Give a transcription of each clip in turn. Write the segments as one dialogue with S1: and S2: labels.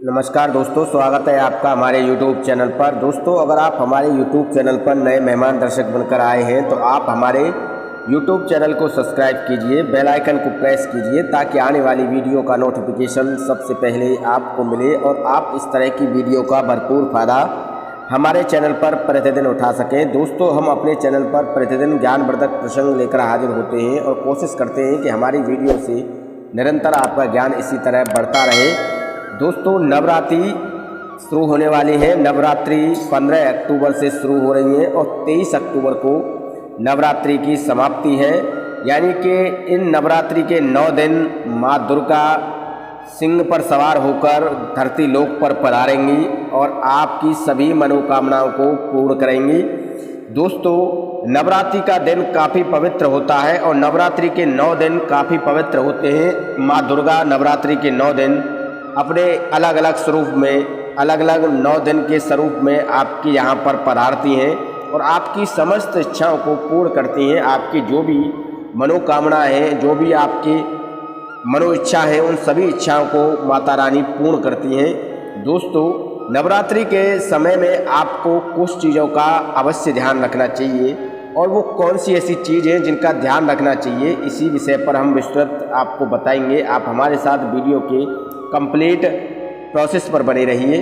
S1: नमस्कार दोस्तों, स्वागत है आपका हमारे YouTube चैनल पर। दोस्तों, अगर आप हमारे YouTube चैनल पर नए मेहमान दर्शक बनकर आए हैं तो आप हमारे YouTube चैनल को सब्सक्राइब कीजिए, बेल आइकन को प्रेस कीजिए ताकि आने वाली वीडियो का नोटिफिकेशन सबसे पहले आपको मिले और आप इस तरह की वीडियो का भरपूर फ़ायदा हमारे चैनल पर प्रतिदिन उठा सकें। दोस्तों, हम अपने चैनल पर प्रतिदिन ज्ञानवर्धक प्रसंग लेकर हाजिर होते हैं और कोशिश करते हैं कि हमारी वीडियो से निरंतर आपका ज्ञान इसी तरह बढ़ता रहे। दोस्तों, नवरात्रि शुरू होने वाली है। नवरात्रि 15 अक्टूबर से शुरू हो रही है और 23 अक्टूबर को नवरात्रि की समाप्ति है। यानी कि इन नवरात्रि के 9 दिन माँ दुर्गा सिंह पर सवार होकर धरती लोक पर पधारेंगी और आपकी सभी मनोकामनाओं को पूर्ण करेंगी। दोस्तों, नवरात्रि का दिन काफ़ी पवित्र होता है और नवरात्रि के 9 दिन काफ़ी पवित्र होते हैं। माँ दुर्गा नवरात्रि के 9 दिन अपने अलग अलग स्वरूप में, अलग अलग 9 दिन के स्वरूप में आपकी यहाँ पर पधारती हैं और आपकी समस्त इच्छाओं को पूर्ण करती हैं। आपकी जो भी मनोकामना है, जो भी आपकी मनो इच्छा है, उन सभी इच्छाओं को माता रानी पूर्ण करती हैं। दोस्तों, नवरात्रि के समय में आपको कुछ चीज़ों का अवश्य ध्यान रखना चाहिए और वो कौन सी ऐसी चीज़ हैं जिनका ध्यान रखना चाहिए, इसी विषय पर हम विस्तृत आपको बताएंगे। आप हमारे साथ वीडियो के कंप्लीट प्रोसेस पर बने रहिए।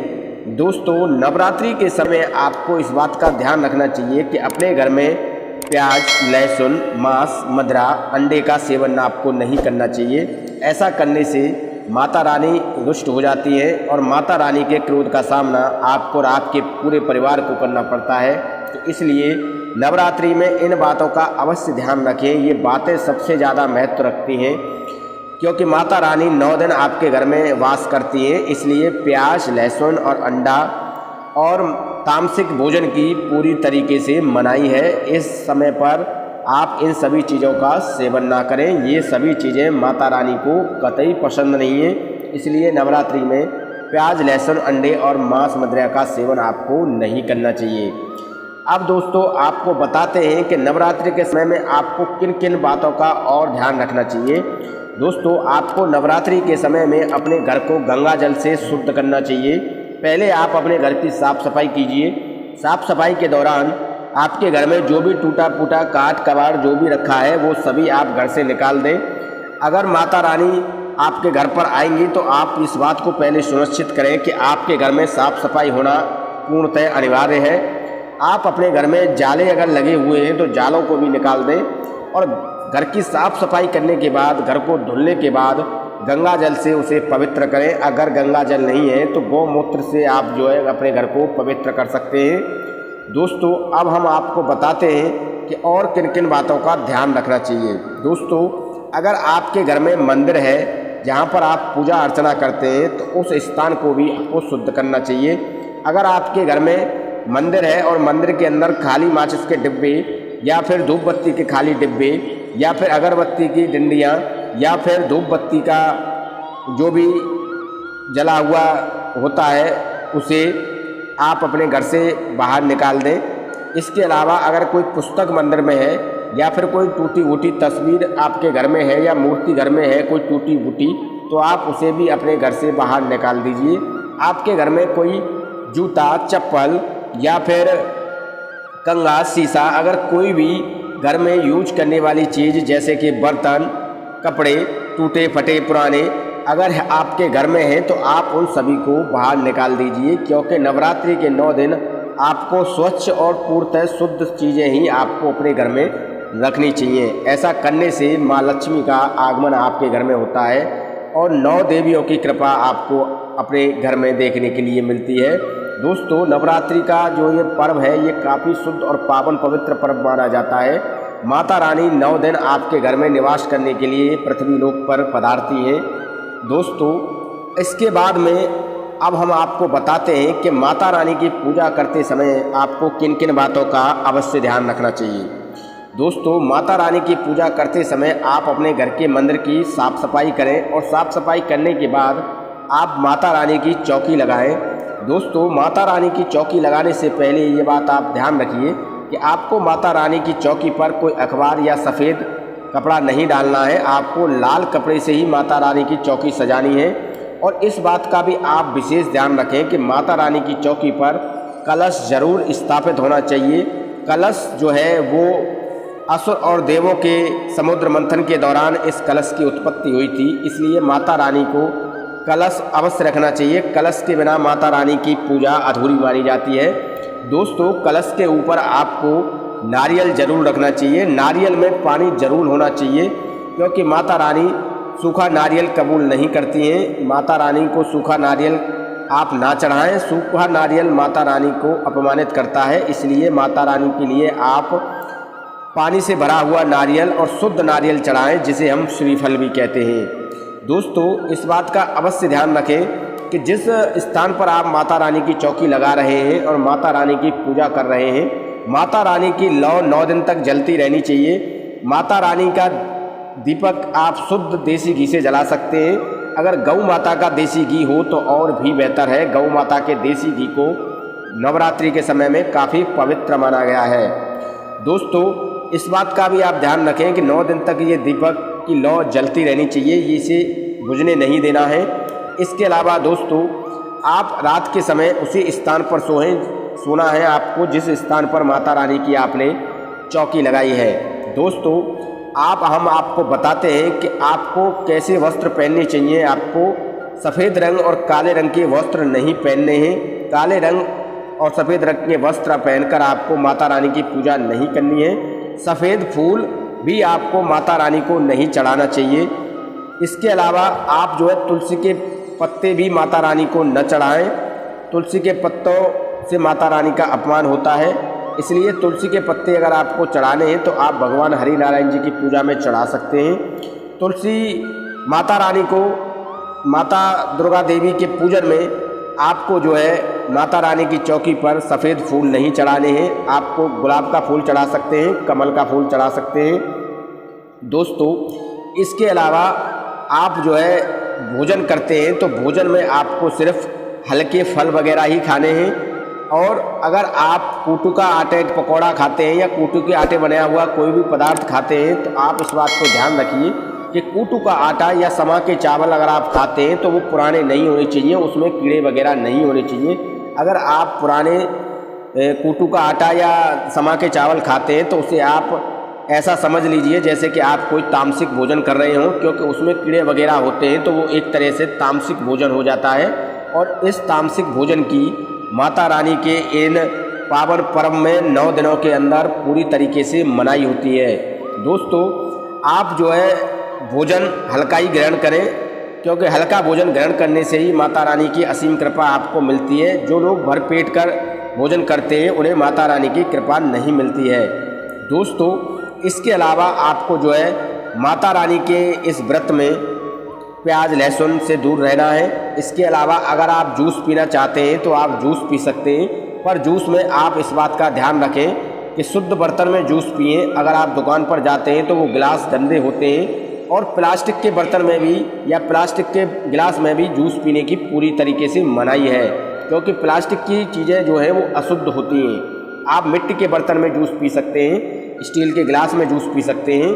S1: दोस्तों, नवरात्रि के समय आपको इस बात का ध्यान रखना चाहिए कि अपने घर में प्याज, लहसुन, मांस, मदिरा, अंडे का सेवन आपको नहीं करना चाहिए। ऐसा करने से माता रानी रुष्ट हो जाती है और माता रानी के क्रोध का सामना आपको और आपके पूरे परिवार को करना पड़ता है। तो इसलिए नवरात्रि में इन बातों का अवश्य ध्यान रखें। ये बातें सबसे ज़्यादा महत्व रखती हैं क्योंकि माता रानी 9 दिन आपके घर में वास करती हैं। इसलिए प्याज, लहसुन और अंडा और तामसिक भोजन की पूरी तरीके से मनाही है। इस समय पर आप इन सभी चीज़ों का सेवन ना करें। ये सभी चीज़ें माता रानी को कतई पसंद नहीं है। इसलिए नवरात्रि में प्याज, लहसुन, अंडे और मांस, मदिरा का सेवन आपको नहीं करना चाहिए। अब दोस्तों, आपको बताते हैं कि नवरात्रि के समय में आपको किन किन बातों का और ध्यान रखना चाहिए। दोस्तों, आपको नवरात्रि के समय में अपने घर को गंगा जल से शुद्ध करना चाहिए। पहले आप अपने घर की साफ़ सफाई कीजिए। साफ़ सफाई के दौरान आपके घर में जो भी टूटा फूटा काट कबाड़ जो भी रखा है वो सभी आप घर से निकाल दें। अगर माता रानी आपके घर पर आएंगी तो आप इस बात को पहले सुनिश्चित करें कि आपके घर में साफ़ सफाई होना पूर्णतः अनिवार्य है। आप अपने घर में जाले अगर लगे हुए हैं तो जालों को भी निकाल दें और घर की साफ़ सफाई करने के बाद, घर को धुलने के बाद गंगा जल से उसे पवित्र करें। अगर गंगा जल नहीं है तो गौमूत्र से आप जो है अपने घर को पवित्र कर सकते हैं। दोस्तों, अब हम आपको बताते हैं कि और किन किन बातों का ध्यान रखना चाहिए। दोस्तों, अगर आपके घर में मंदिर है जहाँ पर आप पूजा अर्चना करते हैं तो उस स्थान को भी आपको शुद्ध करना चाहिए। अगर आपके घर में मंदिर है और मंदिर के अंदर खाली माचिस के डिब्बे या फिर धूप बत्ती के खाली डिब्बे या फिर अगरबत्ती की डंडियाँ या फिर धूप बत्ती का जो भी जला हुआ होता है उसे आप अपने घर से बाहर निकाल दें। इसके अलावा अगर कोई पुस्तक मंदिर में है या फिर कोई टूटी फूटी तस्वीर आपके घर में है या मूर्ति घर में है कोई टूटी फूटी, तो आप उसे भी अपने घर से बाहर निकाल दीजिए। आपके घर में कोई जूता, चप्पल या फिर कंघा, शीशा, अगर कोई भी घर में यूज करने वाली चीज़ जैसे कि बर्तन, कपड़े टूटे फटे पुराने अगर आपके घर में हैं तो आप उन सभी को बाहर निकाल दीजिए। क्योंकि नवरात्रि के 9 दिन आपको स्वच्छ और पूर्णतः शुद्ध चीज़ें ही आपको अपने घर में रखनी चाहिए। ऐसा करने से माँ लक्ष्मी का आगमन आपके घर में होता है और 9 देवियों की कृपा आपको अपने घर में देखने के लिए मिलती है। दोस्तों, नवरात्रि का जो ये पर्व है ये काफ़ी शुद्ध और पावन पवित्र पर्व माना जाता है। माता रानी 9 दिन आपके घर में निवास करने के लिए पृथ्वी लोक पर पधारती हैं। दोस्तों, इसके बाद में अब हम आपको बताते हैं कि माता रानी की पूजा करते समय आपको किन किन बातों का अवश्य ध्यान रखना चाहिए। दोस्तों, माता रानी की पूजा करते समय आप अपने घर के मंदिर की साफ़ सफाई करें और साफ़ सफाई करने के बाद आप माता रानी की चौकी लगाएं। दोस्तों, माता रानी की चौकी लगाने से पहले ये बात आप ध्यान रखिए कि आपको माता रानी की चौकी पर कोई अखबार या सफ़ेद कपड़ा नहीं डालना है। आपको लाल कपड़े से ही माता रानी की चौकी सजानी है। और इस बात का भी आप विशेष ध्यान रखें कि माता रानी की चौकी पर कलश जरूर स्थापित होना चाहिए। कलश जो है वो असुर और देवों के समुद्र मंथन के दौरान इस कलश की उत्पत्ति हुई थी, इसलिए माता रानी को कलश अवश्य रखना चाहिए। कलश के बिना माता रानी की पूजा अधूरी मानी जाती है। दोस्तों, कलश के ऊपर आपको नारियल जरूर रखना चाहिए। नारियल में पानी जरूर होना चाहिए, क्योंकि माता रानी सूखा नारियल कबूल नहीं करती हैं। माता रानी को सूखा नारियल आप ना चढ़ाएं। सूखा नारियल माता रानी को अपमानित करता है, इसलिए माता रानी के लिए आप पानी से भरा हुआ नारियल और शुद्ध नारियल चढ़ाएं, जिसे हम श्रीफल भी कहते हैं। दोस्तों, इस बात का अवश्य ध्यान रखें कि जिस स्थान पर आप माता रानी की चौकी लगा रहे हैं और माता रानी की पूजा कर रहे हैं, माता रानी की लौ 9 दिन तक जलती रहनी चाहिए। माता रानी का दीपक आप शुद्ध देसी घी से जला सकते हैं। अगर गौ माता का देसी घी हो तो और भी बेहतर है। गौ माता के देसी घी को नवरात्रि के समय में काफ़ी पवित्र माना गया है। दोस्तों, इस बात का भी आप ध्यान रखें कि 9 दिन तक ये दीपक की लौ जलती रहनी चाहिए, इसे बुझने नहीं देना है। इसके अलावा दोस्तों, आप रात के समय उसी स्थान पर सोना है आपको जिस स्थान पर माता रानी की आपने चौकी लगाई है। दोस्तों, हम आपको बताते हैं कि आपको कैसे वस्त्र पहनने चाहिए। आपको सफ़ेद रंग और काले रंग के वस्त्र नहीं पहनने हैं। काले रंग और सफ़ेद रंग के वस्त्र पहनकर आपको माता रानी की पूजा नहीं करनी है। सफ़ेद फूल भी आपको माता रानी को नहीं चढ़ाना चाहिए। इसके अलावा आप जो है तुलसी के पत्ते भी माता रानी को न चढ़ाएं। तुलसी के पत्तों से माता रानी का अपमान होता है, इसलिए तुलसी के पत्ते अगर आपको चढ़ाने हैं तो आप भगवान हरि नारायण जी की पूजा में चढ़ा सकते हैं। तुलसी माता रानी को, माता दुर्गा देवी के पूजन में आपको जो है माता रानी की चौकी पर सफ़ेद फूल नहीं चढ़ाने हैं। आपको गुलाब का फूल चढ़ा सकते हैं, कमल का फूल चढ़ा सकते हैं। दोस्तों, इसके अलावा आप जो है भोजन करते हैं तो भोजन में आपको सिर्फ हल्के फल वगैरह ही खाने हैं। और अगर आप कूटू का आटे पकौड़ा खाते हैं या कूटू के आटे बनाया हुआ कोई भी पदार्थ खाते हैं तो आप इस बात को ध्यान रखिए कि कूटू का आटा या समा के चावल अगर आप खाते हैं तो वो पुराने नहीं होने चाहिए, उसमें कीड़े वगैरह नहीं होने चाहिए। अगर आप पुराने कूटू का आटा या समा के चावल खाते हैं तो उसे आप ऐसा समझ लीजिए जैसे कि आप कोई तामसिक भोजन कर रहे हों, क्योंकि उसमें कीड़े वगैरह होते हैं तो वो एक तरह से तामसिक भोजन हो जाता है। और इस तामसिक भोजन की माता रानी के इन पावन पर्व में 9 दिनों के अंदर पूरी तरीके से मनाही होती है। दोस्तों, आप जो है भोजन हल्का ही ग्रहण करें, क्योंकि हल्का भोजन ग्रहण करने से ही माता रानी की असीम कृपा आपको मिलती है। जो लोग भरपेट कर भोजन करते हैं उन्हें माता रानी की कृपा नहीं मिलती है। दोस्तों, इसके अलावा आपको जो है माता रानी के इस व्रत में प्याज लहसुन से दूर रहना है। इसके अलावा अगर आप जूस पीना चाहते हैं तो आप जूस पी सकते हैं, पर जूस में आप इस बात का ध्यान रखें कि शुद्ध बर्तन में जूस पिएं। अगर आप दुकान पर जाते हैं तो वो गिलास गंदे होते हैं, और प्लास्टिक के बर्तन में भी या प्लास्टिक के गिलास में भी जूस पीने की पूरी तरीके से मनाही है, क्योंकि प्लास्टिक की चीज़ें जो है वो अशुद्ध होती हैं। आप मिट्टी के बर्तन में जूस पी सकते हैं, स्टील के गिलास में जूस पी सकते हैं।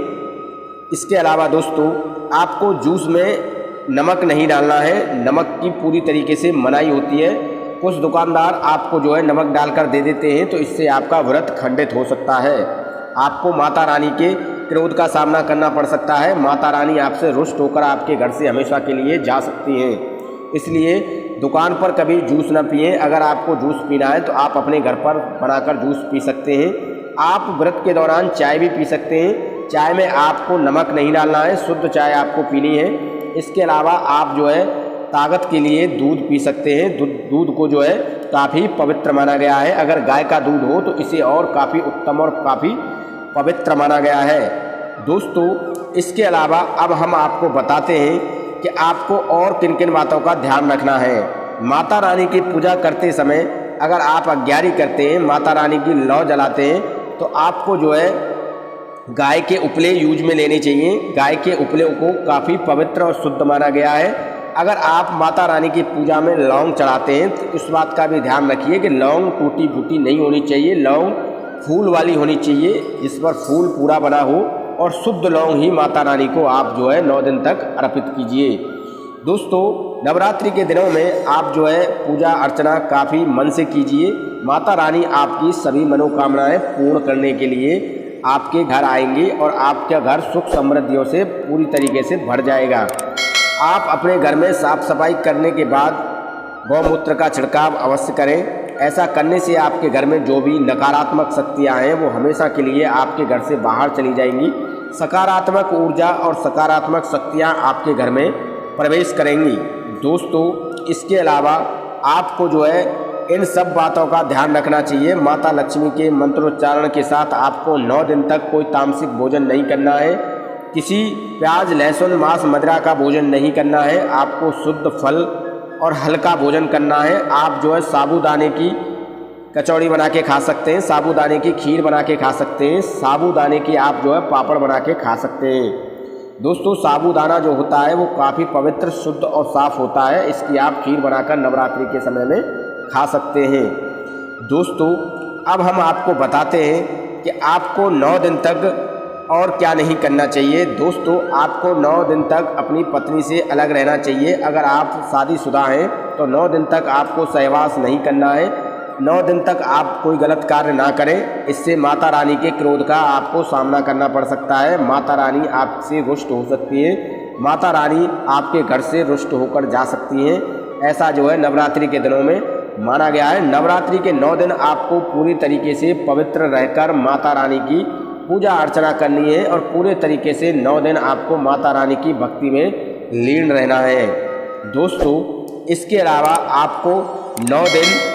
S1: इसके अलावा दोस्तों, आपको जूस में नमक नहीं डालना है, नमक की पूरी तरीके से मनाही होती है। कुछ दुकानदार आपको जो है नमक डालकर दे देते हैं, तो इससे आपका व्रत खंडित हो सकता है। आपको माता रानी के क्रोध का सामना करना पड़ सकता है। माता रानी आपसे रुष्ट होकर आपके घर से हमेशा के लिए जा सकती हैं। इसलिए दुकान पर कभी जूस ना पिएं। अगर आपको जूस पीना है तो आप अपने घर पर बनाकर जूस पी सकते हैं। आप व्रत के दौरान चाय भी पी सकते हैं। चाय में आपको नमक नहीं डालना है, शुद्ध चाय आपको पीनी है। इसके अलावा आप जो है ताकत के लिए दूध पी सकते हैं। दूध को जो है काफ़ी पवित्र माना गया है। अगर गाय का दूध हो तो इसे और काफ़ी उत्तम और काफ़ी पवित्र माना गया है। दोस्तों, इसके अलावा अब हम आपको बताते हैं कि आपको और किन किन बातों का ध्यान रखना है। माता रानी की पूजा करते समय अगर आप अज्ञारी करते हैं, माता रानी की लौ जलाते हैं, तो आपको जो है गाय के उपले यूज में लेने चाहिए। गाय के उपले को काफ़ी पवित्र और शुद्ध माना गया है। अगर आप माता रानी की पूजा में लौंग चढ़ाते हैं तो इस बात का भी ध्यान रखिए कि लौंग टूटी फूटी नहीं होनी चाहिए। लौंग फूल वाली होनी चाहिए, जिस पर फूल पूरा बना हो, और शुद्ध लौंग ही माता रानी को आप जो है 9 दिन तक अर्पित कीजिए। दोस्तों नवरात्रि के दिनों में आप जो है पूजा अर्चना काफ़ी मन से कीजिए। माता रानी आपकी सभी मनोकामनाएं पूर्ण करने के लिए आपके घर आएंगी और आपका घर सुख समृद्धियों से पूरी तरीके से भर जाएगा। आप अपने घर में साफ सफाई करने के बाद गौमूत्र का छिड़काव अवश्य करें। ऐसा करने से आपके घर में जो भी नकारात्मक शक्तियाँ हैं वो हमेशा के लिए आपके घर से बाहर चली जाएंगी। सकारात्मक ऊर्जा और सकारात्मक शक्तियाँ आपके घर में प्रवेश करेंगी। दोस्तों इसके अलावा आपको जो है इन सब बातों का ध्यान रखना चाहिए। माता लक्ष्मी के मंत्रोच्चारण के साथ आपको 9 दिन तक कोई तामसिक भोजन नहीं करना है। किसी प्याज लहसुन मांस मदिरा का भोजन नहीं करना है। आपको शुद्ध फल और हल्का भोजन करना है। आप जो है साबूदाने की कचौड़ी बना के खा सकते हैं, साबूदाने की खीर बना के खा सकते हैं, साबूदाने की आप जो है पापड़ बना के खा सकते हैं। दोस्तों साबूदाना जो होता है वो काफ़ी पवित्र शुद्ध और साफ़ होता है। इसकी आप खीर बनाकर नवरात्रि के समय में खा सकते हैं। दोस्तों अब हम आपको बताते हैं कि आपको 9 दिन तक और क्या नहीं करना चाहिए। दोस्तों आपको 9 दिन तक अपनी पत्नी से अलग रहना चाहिए। अगर आप शादीशुदा हैं तो 9 दिन तक आपको सहवास नहीं करना है। 9 दिन तक आप कोई गलत कार्य ना करें, इससे माता रानी के क्रोध का आपको सामना करना पड़ सकता है। माता रानी आपसे रुष्ट हो सकती है, माता रानी आपके घर से रुष्ट होकर जा सकती हैं। ऐसा जो है नवरात्रि के दिनों में माना गया है। नवरात्रि के 9 दिन आपको पूरी तरीके से पवित्र रहकर माता रानी की पूजा अर्चना करनी है और पूरे तरीके से 9 दिन आपको माता रानी की भक्ति में लीन रहना है। दोस्तों इसके अलावा आपको 9 दिन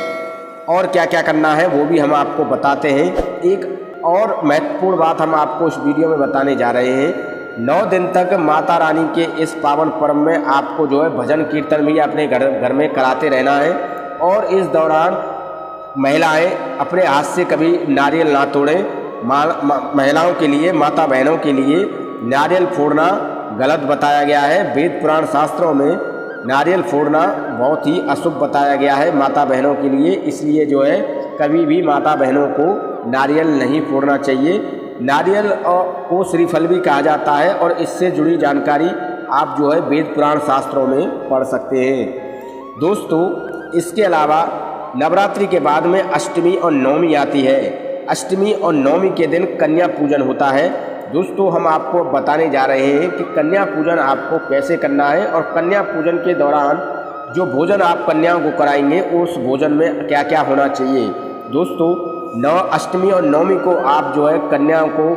S1: और क्या क्या करना है वो भी हम आपको बताते हैं। एक और महत्वपूर्ण बात हम आपको इस वीडियो में बताने जा रहे हैं। 9 दिन तक माता रानी के इस पावन पर्व में आपको जो है भजन कीर्तन भी अपने घर में कराते रहना है। और इस दौरान महिलाएं अपने हाथ से कभी नारियल ना तोड़ें। महिलाओं के लिए, माता बहनों के लिए नारियल फोड़ना गलत बताया गया है। वेद पुराण शास्त्रों में नारियल फोड़ना बहुत ही अशुभ बताया गया है माता बहनों के लिए। इसलिए जो है कभी भी माता बहनों को नारियल नहीं फोड़ना चाहिए। नारियल को श्रीफल भी कहा जाता है और इससे जुड़ी जानकारी आप जो है वेद पुराण शास्त्रों में पढ़ सकते हैं। दोस्तों इसके अलावा नवरात्रि के बाद में अष्टमी और नवमी आती है। अष्टमी और नवमी के दिन कन्या पूजन होता है। दोस्तों हम आपको बताने जा रहे हैं कि कन्या पूजन आपको कैसे करना है और कन्या पूजन के दौरान जो भोजन आप कन्याओं को कराएंगे उस भोजन में क्या क्या होना चाहिए। दोस्तों अष्टमी और नवमी को आप जो है कन्याओं को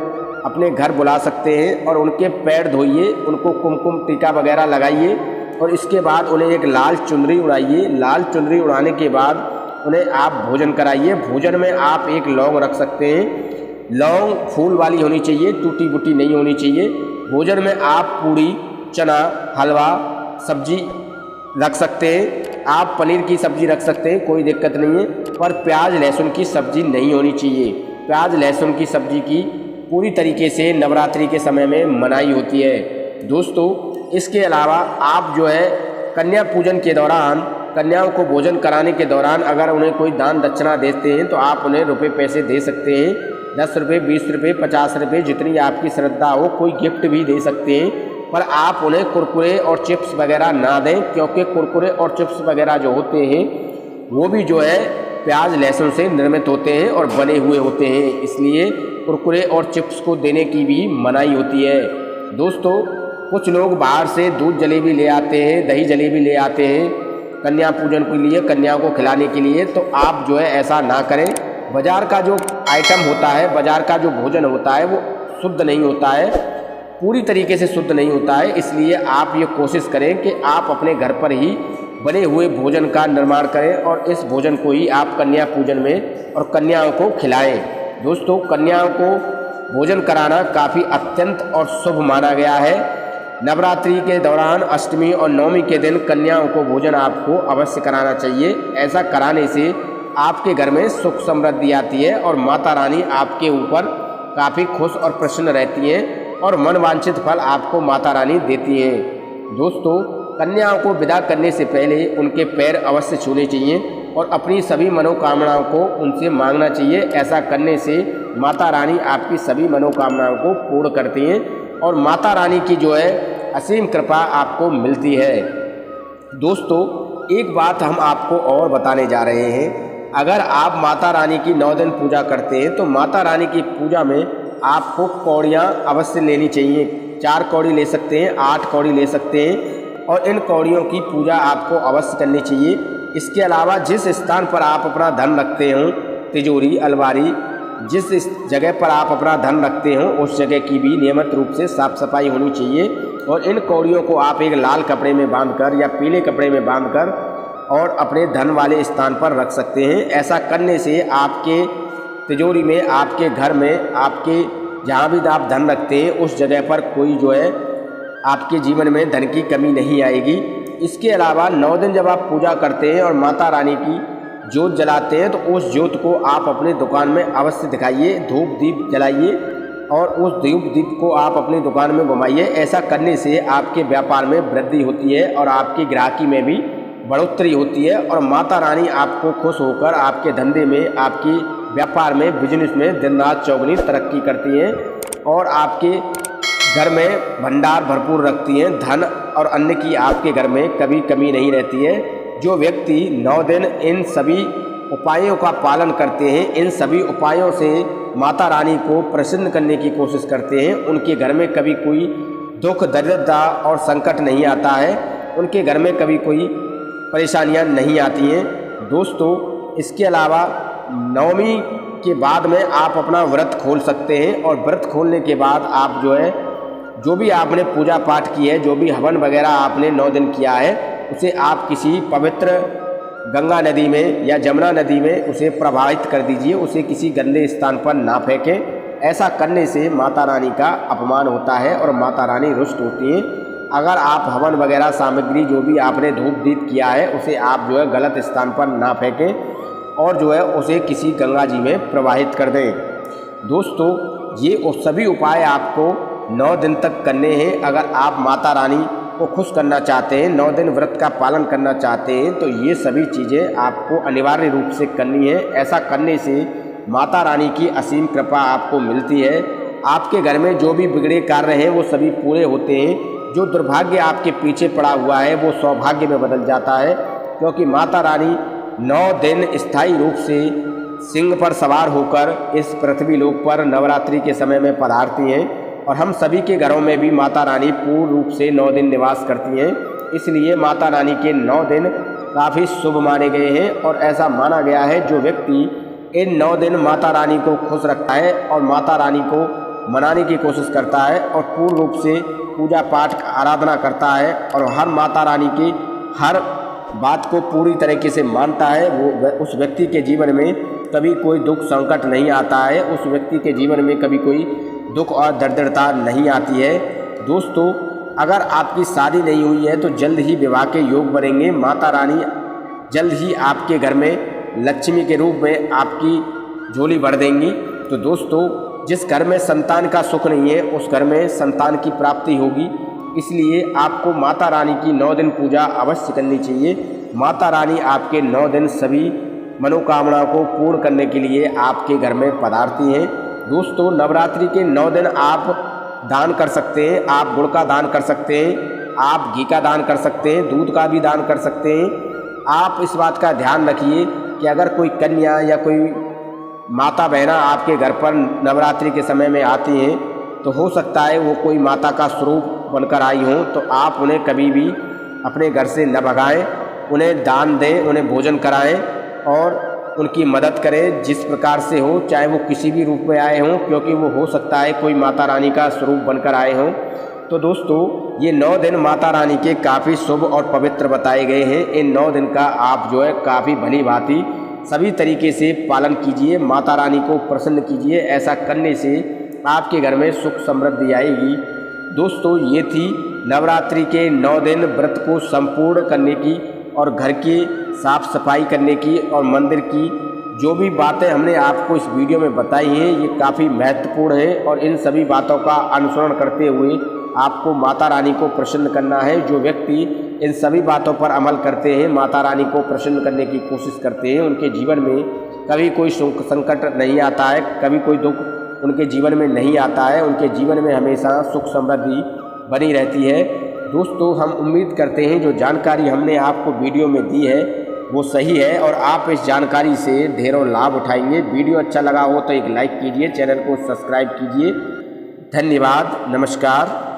S1: अपने घर बुला सकते हैं और उनके पैर धोइए, उनको कुमकुम टीका वगैरह लगाइए और इसके बाद उन्हें एक लाल चुनरी उड़ाइए। लाल चुनरी उड़ाने के बाद उन्हें आप भोजन कराइए। भोजन में आप एक लौंग रख सकते हैं। लौंग फूल वाली होनी चाहिए, टूटी बूटी नहीं होनी चाहिए। भोजन में आप पूड़ी, चना, हलवा, सब्जी रख सकते हैं। आप पनीर की सब्ज़ी रख सकते हैं, कोई दिक्कत नहीं है, पर प्याज लहसुन की सब्ज़ी नहीं होनी चाहिए। प्याज लहसुन की सब्ज़ी की पूरी तरीके से नवरात्रि के समय में मनाही होती है। दोस्तों इसके अलावा आप जो है कन्या पूजन के दौरान कन्याओं को भोजन कराने के दौरान अगर उन्हें कोई दान दक्षिणा देते हैं तो आप उन्हें रुपए पैसे दे सकते हैं। 10 रुपये, 20 रुपये, 50 रुपये, जितनी आपकी श्रद्धा हो। कोई गिफ्ट भी दे सकते हैं, पर आप उन्हें कुरकुरे और चिप्स वगैरह ना दें, क्योंकि कुरकुरे और चिप्स वगैरह जो होते हैं वो भी जो है प्याज लहसुन से निर्मित होते हैं और बने हुए होते हैं। इसलिए कुरकुरे और चिप्स को देने की भी मनाही होती है। दोस्तों कुछ लोग बाहर से दूध जलेबी ले आते हैं, दही जलेबी ले आते हैं कन्या पूजन के लिए, कन्याओं को खिलाने के लिए, तो आप जो है ऐसा ना करें। बाज़ार का जो आइटम होता है, बाज़ार का जो भोजन होता है वो शुद्ध नहीं होता है, पूरी तरीके से शुद्ध नहीं होता है। इसलिए आप ये कोशिश करें कि आप अपने घर पर ही बने हुए भोजन का निर्माण करें और इस भोजन को ही आप कन्या पूजन में और कन्याओं को खिलाएं। दोस्तों कन्याओं को भोजन कराना काफ़ी अत्यंत और शुभ माना गया है। नवरात्रि के दौरान अष्टमी और नवमी के दिन कन्याओं को भोजन आपको अवश्य कराना चाहिए। ऐसा कराने से आपके घर में सुख समृद्धि आती है और माता रानी आपके ऊपर काफ़ी खुश और प्रसन्न रहती हैं और मनवांछित फल आपको माता रानी देती हैं। दोस्तों कन्याओं को विदा करने से पहले उनके पैर अवश्य छूने चाहिए और अपनी सभी मनोकामनाओं को उनसे मांगना चाहिए। ऐसा करने से माता रानी आपकी सभी मनोकामनाओं को पूर्ण करती हैं और माता रानी की जो है असीम कृपा आपको मिलती है। दोस्तों एक बात हम आपको और बताने जा रहे हैं, अगर आप माता रानी की 9 दिन पूजा करते हैं तो माता रानी की पूजा में आपको कौड़ियाँ अवश्य लेनी चाहिए। 4 कौड़ी ले सकते हैं, 8 कौड़ी ले सकते हैं और इन कौड़ियों की पूजा आपको अवश्य करनी चाहिए। इसके अलावा जिस स्थान पर आप अपना धन रखते हो, तिजोरी, अलमारी, जिस जगह पर आप अपना धन रखते हो उस जगह की भी नियमित रूप से साफ़ सफाई होनी चाहिए। और इन कौड़ियों को आप एक लाल कपड़े में बांधकर या पीले कपड़े में बांधकर और अपने धन वाले स्थान पर रख सकते हैं। ऐसा करने से आपके तिजोरी में, आपके घर में, आपके जहाँ भी आप धन रखते हैं उस जगह पर कोई जो है आपके जीवन में धन की कमी नहीं आएगी। इसके अलावा 9 दिन जब आप पूजा करते हैं और माता रानी की ज्योत जलाते हैं तो उस ज्योत को आप अपने दुकान में अवश्य दिखाइए, धूप दीप जलाइए और उस धूप दीप को आप अपनी दुकान में घुमाइए। ऐसा करने से आपके व्यापार में वृद्धि होती है और आपकी ग्राहकी में भी बढ़ोतरी होती है और माता रानी आपको खुश होकर आपके धंधे में, आपकी व्यापार में, बिजनेस में दिन रात चौगुनी तरक्की करती हैं और आपके घर में भंडार भरपूर रखती हैं। धन और अन्न की आपके घर में कभी कमी नहीं रहती है। जो व्यक्ति 9 दिन इन सभी उपायों का पालन करते हैं, इन सभी उपायों से माता रानी को प्रसन्न करने की कोशिश करते हैं, उनके घर में कभी कोई दुख, दरिद्रता और संकट नहीं आता है, उनके घर में कभी कोई परेशानियां नहीं आती हैं। दोस्तों इसके अलावा नवमी के बाद में आप अपना व्रत खोल सकते हैं और व्रत खोलने के बाद आप जो भी आपने पूजा पाठ की है, जो भी हवन वगैरह आपने 9 दिन किया है, उसे आप किसी पवित्र गंगा नदी में या जमुना नदी में उसे प्रवाहित कर दीजिए, उसे किसी गंदे स्थान पर ना फेंकें। ऐसा करने से माता रानी का अपमान होता है और माता रानी रुष्ट होती हैं। अगर आप हवन वगैरह सामग्री जो भी आपने धूप दीप किया है उसे आप गलत स्थान पर ना फेंकें और उसे किसी गंगा जी में प्रवाहित कर दें। दोस्तों ये सभी उपाय आपको 9 दिन तक करने हैं। अगर आप माता रानी को खुश करना चाहते हैं, 9 दिन व्रत का पालन करना चाहते हैं तो ये सभी चीज़ें आपको अनिवार्य रूप से करनी है। ऐसा करने से माता रानी की असीम कृपा आपको मिलती है। आपके घर में जो भी बिगड़े कार्य हैं वो सभी पूरे होते हैं। जो दुर्भाग्य आपके पीछे पड़ा हुआ है वो सौभाग्य में बदल जाता है, क्योंकि माता रानी 9 दिन स्थायी रूप से सिंह पर सवार होकर इस पृथ्वी लोक पर नवरात्रि के समय में पधारती हैं और हम सभी के घरों में भी माता रानी पूर्ण रूप से 9 दिन निवास करती हैं। इसलिए माता रानी के 9 दिन काफ़ी शुभ माने गए हैं और ऐसा माना गया है जो व्यक्ति इन 9 दिन माता रानी को खुश रखता है और माता रानी को मनाने की कोशिश करता है और पूर्ण रूप से पूजा पाठ आराधना करता है और हर माता रानी की हर बात को पूरी तरीके से मानता है, वो उस व्यक्ति के जीवन में कभी कोई दुख संकट नहीं आता है, उस व्यक्ति के जीवन में कभी कोई दुख और दरिद्रता नहीं आती है। दोस्तों अगर आपकी शादी नहीं हुई है तो जल्द ही विवाह के योग बनेंगे। माता रानी जल्द ही आपके घर में लक्ष्मी के रूप में आपकी झोली भर देंगी। तो दोस्तों जिस घर में संतान का सुख नहीं है उस घर में संतान की प्राप्ति होगी। इसलिए आपको माता रानी की 9 दिन पूजा अवश्य करनी चाहिए। माता रानी आपके 9 दिन सभी मनोकामनाओं को पूर्ण करने के लिए आपके घर में पधारती हैं। दोस्तों नवरात्रि के 9 दिन आप दान कर सकते हैं। आप गुड़ का दान कर सकते हैं, आप घी का दान कर सकते हैं, दूध का भी दान कर सकते हैं। आप इस बात का ध्यान रखिए कि अगर कोई कन्या या कोई माता बहना आपके घर पर नवरात्रि के समय में आती हैं तो हो सकता है वो कोई माता का स्वरूप बनकर आई हों, तो आप उन्हें कभी भी अपने घर से न भगाएं, उन्हें दान दें, उन्हें भोजन कराएं और उनकी मदद करें जिस प्रकार से हो, चाहे वो किसी भी रूप में आए हों, क्योंकि वो हो सकता है कोई माता रानी का स्वरूप बनकर आए हों। तो दोस्तों ये 9 दिन माता रानी के काफ़ी शुभ और पवित्र बताए गए हैं। इन 9 दिन का आप काफ़ी भली भांति सभी तरीके से पालन कीजिए, माता रानी को प्रसन्न कीजिए। ऐसा करने से आपके घर में सुख समृद्धि आएगी। दोस्तों ये थी नवरात्रि के 9 दिन व्रत को संपूर्ण करने की और घर की साफ़ सफाई करने की और मंदिर की जो भी बातें हमने आपको इस वीडियो में बताई हैं ये काफ़ी महत्वपूर्ण है और इन सभी बातों का अनुसरण करते हुए आपको माता रानी को प्रसन्न करना है। जो व्यक्ति इन सभी बातों पर अमल करते हैं, माता रानी को प्रसन्न करने की कोशिश करते हैं, उनके जीवन में कभी कोई संकट नहीं आता है, कभी कोई दुख उनके जीवन में नहीं आता है, उनके जीवन में हमेशा सुख समृद्धि बनी रहती है। दोस्तों हम उम्मीद करते हैं जो जानकारी हमने आपको वीडियो में दी है वो सही है और आप इस जानकारी से ढेरों लाभ उठाएंगे। वीडियो अच्छा लगा हो तो एक लाइक कीजिए, चैनल को सब्सक्राइब कीजिए। धन्यवाद, नमस्कार।